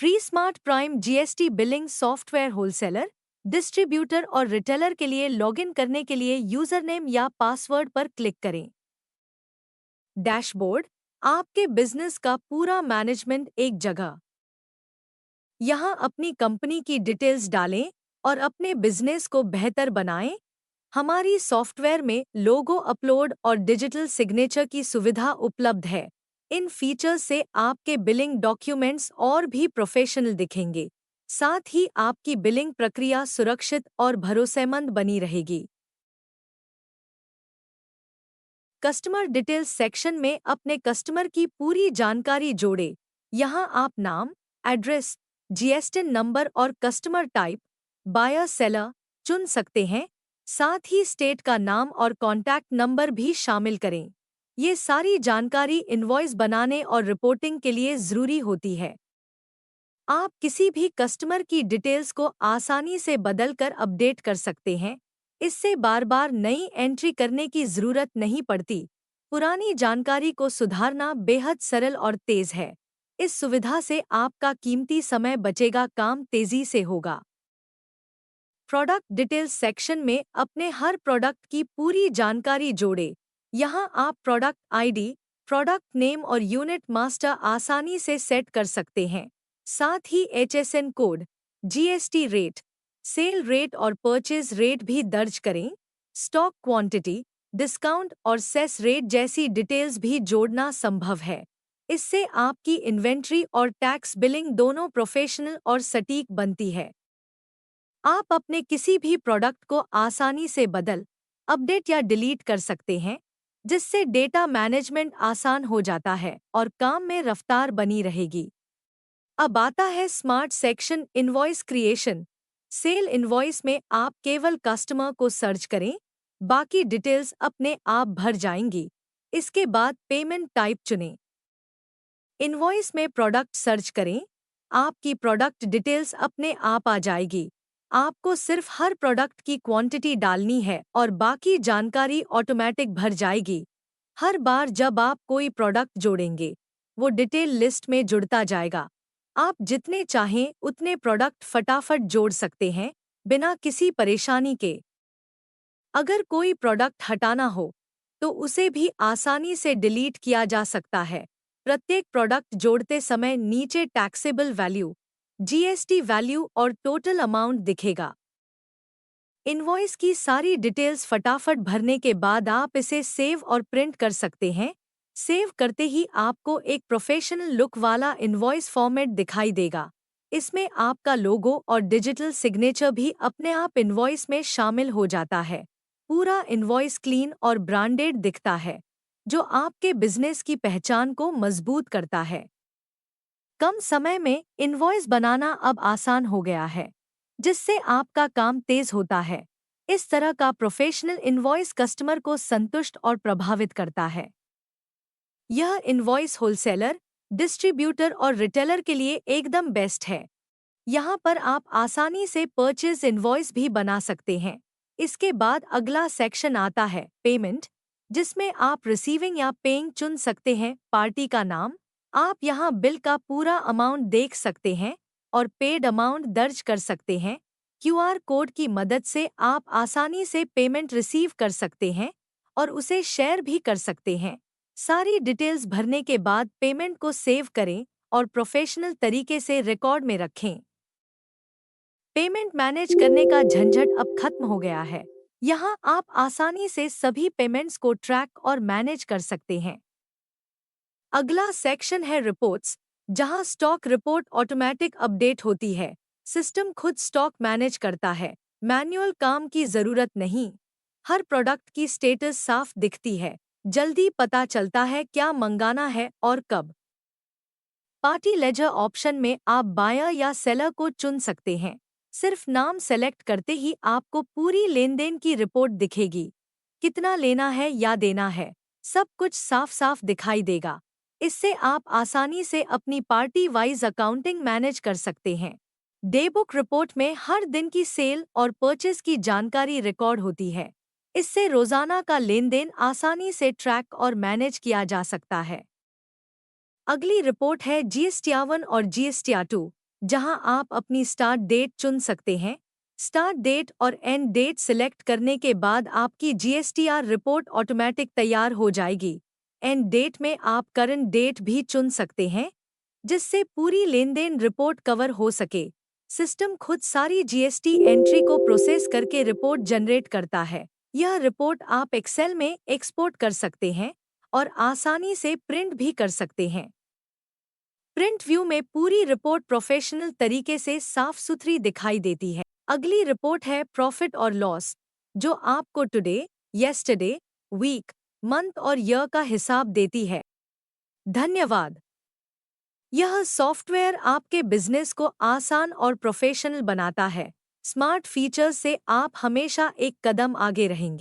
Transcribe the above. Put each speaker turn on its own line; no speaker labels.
Free smart prime GST billing software wholesaler, distributor और retailer के लिए लॉगिन करने के लिए यूजर नेम या पासवर्ड पर क्लिक करें। डैशबोर्ड, आपके बिजनेस का पूरा मैनेजमेंट एक जगह। यहाँ अपनी कंपनी की डिटेल्स डालें और अपने बिजनेस को बेहतर बनाएं। हमारी सॉफ्टवेयर में लोगो अपलोड और डिजिटल सिग्नेचर की सुविधा उपलब्ध है। इन फीचर्स से आपके बिलिंग डॉक्यूमेंट्स और भी प्रोफेशनल दिखेंगे। साथ ही आपकी बिलिंग प्रक्रिया सुरक्षित और भरोसेमंद बनी रहेगी। कस्टमर डिटेल्स सेक्शन में अपने कस्टमर की पूरी जानकारी जोड़ें। यहाँ आप नाम, एड्रेस, जीएसटी नंबर और कस्टमर टाइप, बायर सेलर चुन सकते हैं। साथ ही स्टेट का नाम और कॉन्टैक्ट नंबर भी शामिल करें। ये सारी जानकारी इनवॉइस बनाने और रिपोर्टिंग के लिए ज़रूरी होती है। आप किसी भी कस्टमर की डिटेल्स को आसानी से बदलकर अपडेट कर सकते हैं। इससे बार बार नई एंट्री करने की ज़रूरत नहीं पड़ती। पुरानी जानकारी को सुधारना बेहद सरल और तेज़ है। इस सुविधा से आपका कीमती समय बचेगा, काम तेज़ी से होगा। प्रोडक्ट डिटेल्स सेक्शन में अपने हर प्रोडक्ट की पूरी जानकारी जोड़ें। यहाँ आप प्रोडक्ट आईडी, प्रोडक्ट नेम और यूनिट मास्टर आसानी से सेट कर सकते हैं। साथ ही HSN code, GST rate, sale rate और परचेज रेट भी दर्ज करें। स्टॉक क्वांटिटी, डिस्काउंट और सेस रेट जैसी डिटेल्स भी जोड़ना संभव है। इससे आपकी इन्वेंट्री और टैक्स बिलिंग दोनों प्रोफेशनल और सटीक बनती है। आप अपने किसी भी प्रोडक्ट को आसानी से बदल, अपडेट या डिलीट कर सकते हैं, जिससे डेटा मैनेजमेंट आसान हो जाता है और काम में रफ्तार बनी रहेगी। अब आता है smart section, invoice creation. Sale invoice में आप केवल कस्टमर को सर्च करें, बाकी डिटेल्स अपने आप भर जाएंगी। इसके बाद पेमेंट टाइप चुनें। इनवॉइस में प्रोडक्ट सर्च करें, आपकी प्रोडक्ट डिटेल्स अपने आप आ जाएगी। आपको सिर्फ हर प्रोडक्ट की क्वांटिटी डालनी है और बाकी जानकारी ऑटोमेटिक भर जाएगी। हर बार जब आप कोई प्रोडक्ट जोड़ेंगे, वो डिटेल लिस्ट में जुड़ता जाएगा। आप जितने चाहें उतने प्रोडक्ट फटाफट जोड़ सकते हैं, बिना किसी परेशानी के। अगर कोई प्रोडक्ट हटाना हो, तो उसे भी आसानी से डिलीट किया जा सकता है। प्रत्येक प्रोडक्ट जोड़ते समय नीचे टैक्सेबल वैल्यू, जीएसटी वैल्यू और टोटल अमाउंट दिखेगा। इनवॉइस की सारी डिटेल्स फटाफट भरने के बाद आप इसे सेव और प्रिंट कर सकते हैं। सेव करते ही आपको एक प्रोफेशनल लुक वाला इनवॉइस फॉर्मेट दिखाई देगा। इसमें आपका लोगो और डिजिटल सिग्नेचर भी अपने आप इनवॉइस में शामिल हो जाता है। पूरा इनवॉइस क्लीन और ब्रांडेड दिखता है, जो आपके बिजनेस की पहचान को मजबूत करता है। कम समय में इनवॉइस बनाना अब आसान हो गया है, जिससे आपका काम तेज होता है। इस तरह का प्रोफेशनल इनवॉइस कस्टमर को संतुष्ट और प्रभावित करता है। यह इनवॉइस होलसेलर, डिस्ट्रीब्यूटर और रिटेलर के लिए एकदम बेस्ट है। यहाँ पर आप आसानी से परचेज इनवॉइस भी बना सकते हैं। इसके बाद अगला सेक्शन आता है पेमेंट, जिसमें आप रिसीविंग या पेइंग चुन सकते हैं। पार्टी का नाम, आप यहाँ बिल का पूरा अमाउंट देख सकते हैं और पेड अमाउंट दर्ज कर सकते हैं। क्यूआर कोड की मदद से आप आसानी से पेमेंट रिसीव कर सकते हैं और उसे शेयर भी कर सकते हैं। सारी डिटेल्स भरने के बाद पेमेंट को सेव करें और प्रोफेशनल तरीके से रिकॉर्ड में रखें। पेमेंट मैनेज करने का झंझट अब खत्म हो गया है। यहाँ आप आसानी से सभी पेमेंट्स को ट्रैक और मैनेज कर सकते हैं। अगला सेक्शन है रिपोर्ट्स, जहाँ स्टॉक रिपोर्ट ऑटोमेटिक अपडेट होती है। सिस्टम खुद स्टॉक मैनेज करता है, मैन्युअल काम की जरूरत नहीं। हर प्रोडक्ट की स्टेटस साफ दिखती है, जल्दी पता चलता है क्या मंगाना है और कब। पार्टी लेजर ऑप्शन में आप बायर या सेलर को चुन सकते हैं। सिर्फ नाम सेलेक्ट करते ही आपको पूरी लेनदेन की रिपोर्ट दिखेगी। कितना लेना है या देना है, सब कुछ साफ साफ दिखाई देगा। इससे आप आसानी से अपनी पार्टी वाइज अकाउंटिंग मैनेज कर सकते हैं। डे बुक रिपोर्ट में हर दिन की सेल और परचेज की जानकारी रिकॉर्ड होती है। इससे रोजाना का लेनदेन आसानी से ट्रैक और मैनेज किया जा सकता है। अगली रिपोर्ट है जीएसटी 1 और जीएसटी 2, जहां आप अपनी स्टार्ट डेट चुन सकते हैं। स्टार्ट डेट और एंड डेट सिलेक्ट करने के बाद आपकी जीएसटीआर रिपोर्ट ऑटोमेटिक तैयार हो जाएगी। एंड डेट में आप करंट डेट भी चुन सकते हैं, जिससे पूरी लेनदेन रिपोर्ट कवर हो सके। सिस्टम खुद सारी जीएसटी एंट्री को प्रोसेस करके रिपोर्ट जनरेट करता है। यह रिपोर्ट आप एक्सेल में एक्सपोर्ट कर सकते हैं और आसानी से प्रिंट भी कर सकते हैं। प्रिंट व्यू में पूरी रिपोर्ट प्रोफेशनल तरीके से साफ सुथरी दिखाई देती है। अगली रिपोर्ट है प्रॉफिट और लॉस, जो आपको टुडे, येस्टरडे, वीक, मंथ और ईयर का हिसाब देती है। धन्यवाद। यह सॉफ्टवेयर आपके बिजनेस को आसान और प्रोफेशनल बनाता है। स्मार्ट फीचर्स से आप हमेशा एक कदम आगे रहेंगे।